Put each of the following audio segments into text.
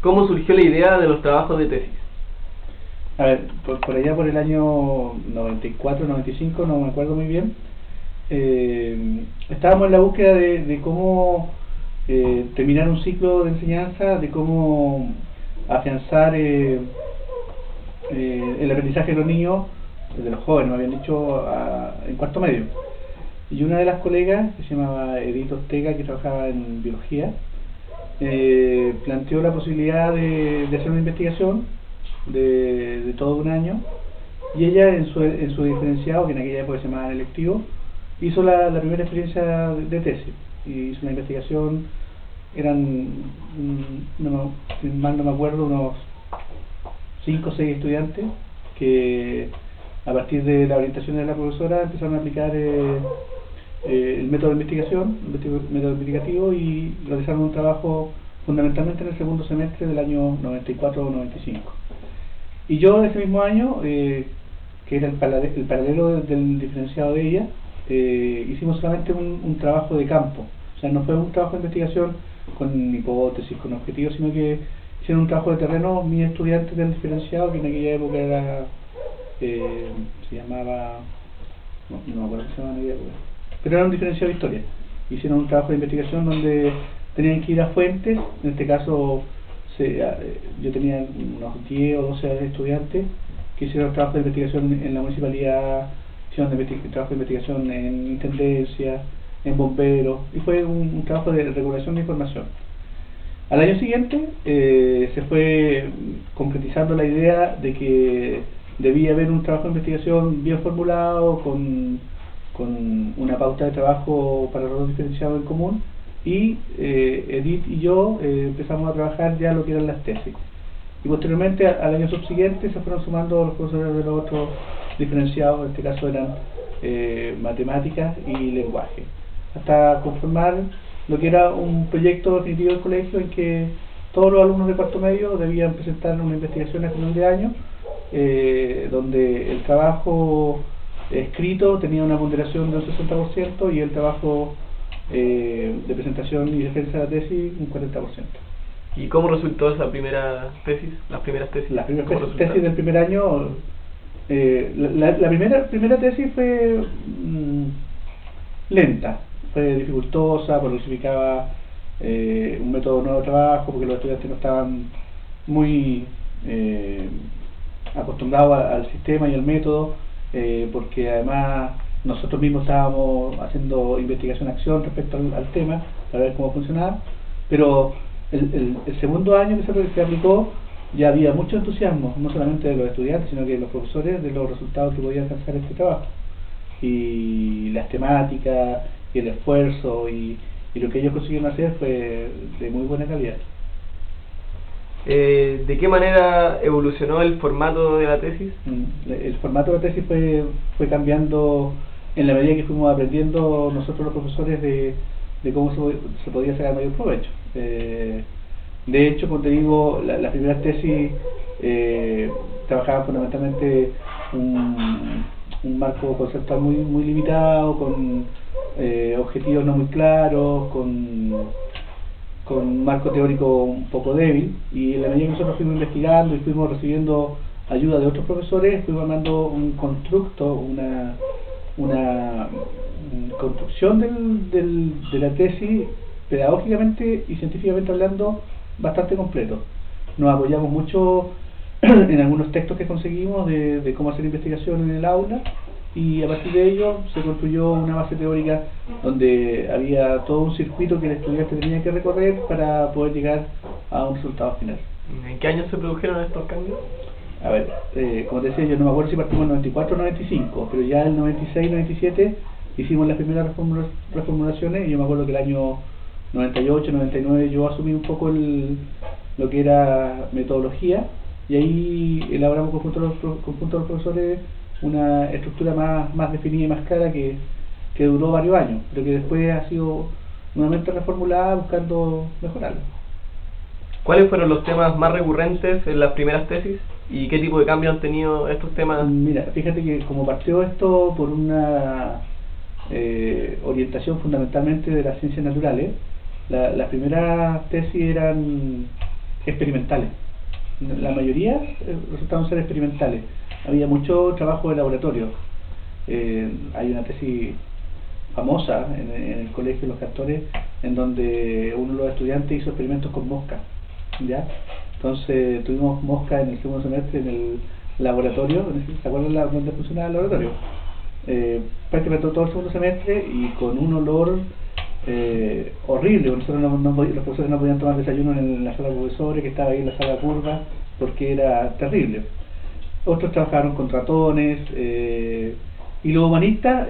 ¿Cómo surgió la idea de los trabajos de tesis? A ver, por allá por el año 94, 95, no me acuerdo muy bien, estábamos en la búsqueda de cómo terminar un ciclo de enseñanza, de cómo afianzar el aprendizaje de los niños, de los jóvenes, me habían dicho, en cuarto medio. Y una de las colegas, que se llamaba Edith Ortega, que trabajaba en biología, planteó la posibilidad de hacer una investigación de todo un año, y ella en su diferenciado, que en aquella época se llamaba electivo, hizo la primera experiencia de tesis, y hizo una investigación. Eran, si mal no me acuerdo, unos 5 o 6 estudiantes que a partir de la orientación de la profesora empezaron a aplicar el método de investigación, el método investigativo, y realizaron un trabajo fundamentalmente en el segundo semestre del año 94 o 95. Y yo ese mismo año, que era el paralelo del diferenciado de ella, hicimos solamente un trabajo de campo. O sea, no fue un trabajo de investigación con hipótesis, con objetivos, sino que hicieron un trabajo de terreno mis estudiantes del diferenciado, que en aquella época era, se llamaba, no me acuerdo cómo se llamaba en aquella época, pero era un diferenciado de historia. Hicieron un trabajo de investigación donde tenían que ir a fuentes. En este caso yo tenía unos 10 o 12 estudiantes que hicieron trabajo de investigación en la municipalidad, hicieron trabajo de investigación en intendencia, en bomberos, y fue un trabajo de regulación de información. Al año siguiente se fue concretizando la idea de que debía haber un trabajo de investigación bien formulado, con una pauta de trabajo para los diferenciados en común, y Edith y yo empezamos a trabajar ya lo que eran las tesis. Y posteriormente, al año subsiguiente, se fueron sumando los profesores de los otros diferenciados, en este caso eran matemáticas y lenguaje, hasta conformar lo que era un proyecto definitivo del colegio, en que todos los alumnos de cuarto medio debían presentar una investigación a final de año, donde el trabajo escrito tenía una ponderación del 60% y el trabajo de presentación y defensa de la tesis un 40%. ¿Y cómo resultó esa primera tesis? Las primeras tesis. Las primeras tesis del primer año, la primera tesis fue lenta, fue dificultosa, porque significaba un método nuevo de trabajo, porque los estudiantes no estaban muy acostumbrados al sistema y al método, porque además nosotros mismos estábamos haciendo investigación-acción respecto al tema para ver cómo funcionaba. Pero el segundo año que se aplicó, ya había mucho entusiasmo, no solamente de los estudiantes, sino que de los profesores, de los resultados que podía alcanzar este trabajo, y las temáticas y el esfuerzo y lo que ellos consiguieron hacer fue de muy buena calidad. ¿De qué manera evolucionó el formato de la tesis? El formato de la tesis fue cambiando en la medida que fuimos aprendiendo nosotros los profesores de cómo se podía sacar mayor provecho. De hecho, como te digo, las primeras tesis trabajaban fundamentalmente un marco conceptual muy limitado, con objetivos no muy claros, con un marco teórico un poco débil, y en la medida que nosotros fuimos investigando y fuimos recibiendo ayuda de otros profesores, fuimos armando un constructo, una construcción de la tesis, pedagógicamente y científicamente hablando, bastante completo. Nos apoyamos mucho en algunos textos que conseguimos de cómo hacer investigación en el aula, y a partir de ello se construyó una base teórica donde había todo un circuito que el estudiante tenía que recorrer para poder llegar a un resultado final. ¿En qué años se produjeron estos cambios? A ver, como te decía, yo no me acuerdo si partimos en 94 o 95, pero ya en el 96, 97 hicimos las primeras reformulaciones, y yo me acuerdo que el año 98, 99 yo asumí un poco lo que era metodología, y ahí elaboramos conjunto de los profesores una estructura más definida y más clara que duró varios años, pero que después ha sido nuevamente reformulada buscando mejorarlo. ¿Cuáles fueron los temas más recurrentes en las primeras tesis y qué tipo de cambios han tenido estos temas? Mira, fíjate que como partió esto por una orientación fundamentalmente de las ciencias naturales, Las primeras tesis eran experimentales. La mayoría resultaron ser experimentales. Había mucho trabajo de laboratorio. Hay una tesis famosa en el colegio de los cantores en donde uno de los estudiantes hizo experimentos con moscas, ¿ya? Entonces tuvimos moscas en el segundo semestre en el laboratorio. ¿Se acuerdan dónde funcionaba el laboratorio? Prácticamente todo el segundo semestre y con un olor horrible. Nosotros los profesores no podían tomar desayuno en la sala de profesores, que estaba ahí en la sala curva, porque era terrible. Otros trabajaron con ratones, y los humanistas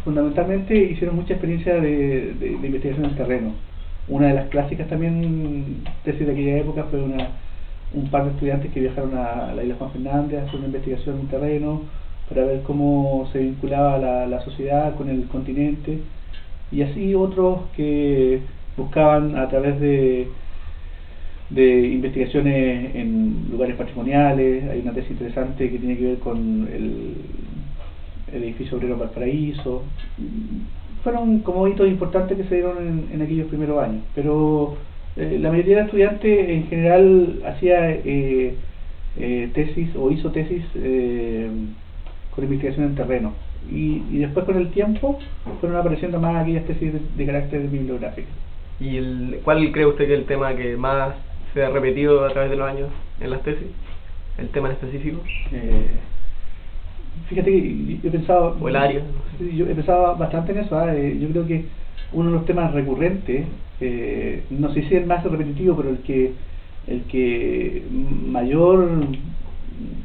fundamentalmente hicieron mucha experiencia de investigación en terreno. Una de las clásicas también tesis de aquella época fue un par de estudiantes que viajaron a la isla Juan Fernández a hacer una investigación en terreno para ver cómo se vinculaba la sociedad con el continente, y así otros que buscaban a través de investigaciones en lugares patrimoniales. Hay una tesis interesante que tiene que ver con el edificio obrero Valparaíso. Fueron como hitos importantes que se dieron en aquellos primeros años, pero la mayoría de estudiantes en general hacía tesis o hizo tesis con investigación en terreno, y después con el tiempo fueron apareciendo más aquellas tesis de carácter bibliográfico. ¿Y cuál cree usted que es el tema que más se ha repetido a través de los años en las tesis? ¿El tema en específico? Fíjate que yo he pensado... ¿O el área? Yo he pensado bastante en eso. Yo creo que uno de los temas recurrentes, no sé si es el más repetitivo, pero el que mayor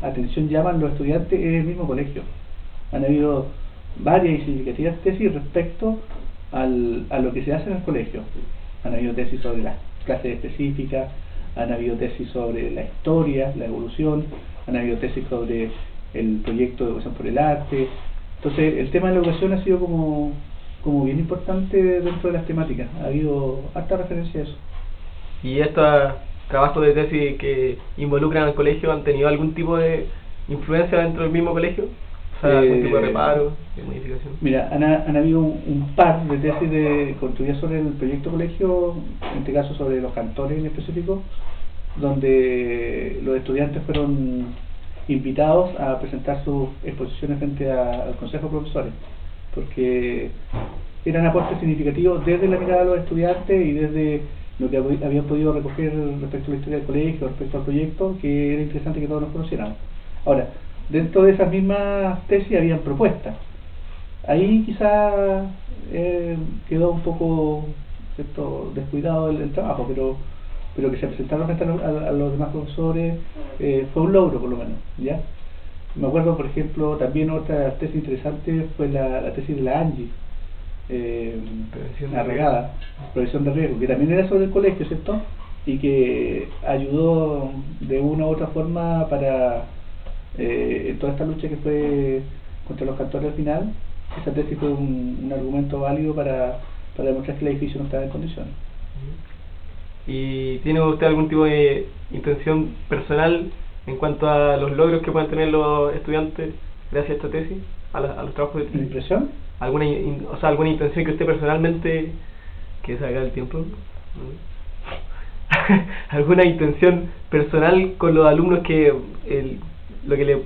atención llaman los estudiantes es el mismo colegio. Han habido varias y significativas tesis respecto a lo que se hace en el colegio. Han habido tesis sobre las clases específicas, han habido tesis sobre la historia, la evolución, han habido tesis sobre el proyecto de educación por el arte. Entonces el tema de la educación ha sido como bien importante dentro de las temáticas. Ha habido harta referencia a eso. ¿Y estos trabajos de tesis que involucran al colegio han tenido algún tipo de influencia dentro del mismo colegio? O sea, algún tipo de reparo, de modificación. Mira, han habido un par de tesis construidas sobre el proyecto colegio, en este caso sobre los cantores en específico, donde los estudiantes fueron invitados a presentar sus exposiciones frente al consejo de profesores, porque eran aportes significativos desde la mirada de los estudiantes y desde lo que habían podido recoger respecto a la historia del colegio, respecto al proyecto, que era interesante que todos nos conociéramos. Ahora, dentro de esas mismas tesis habían propuestas. Ahí quizá quedó un poco, ¿cierto?, descuidado el trabajo, pero que se presentaron frente a los demás profesores fue un logro, por lo menos, ¿ya? Me acuerdo, por ejemplo, también otra tesis interesante fue la tesis de la ANGI, la regada, prevención de riesgo, que también era sobre el colegio, ¿cierto? Y que ayudó de una u otra forma para toda esta lucha que fue contra los cantores al final. Esa tesis fue un argumento válido para demostrar que el edificio no estaba en condiciones. ¿Y tiene usted algún tipo de intención personal en cuanto a los logros que pueden tener los estudiantes gracias a esta tesis, a los trabajos de tesis? ¿Impresión? ¿Alguna intención que usted personalmente, que se haga el tiempo? ¿Alguna intención personal con los alumnos que lo que le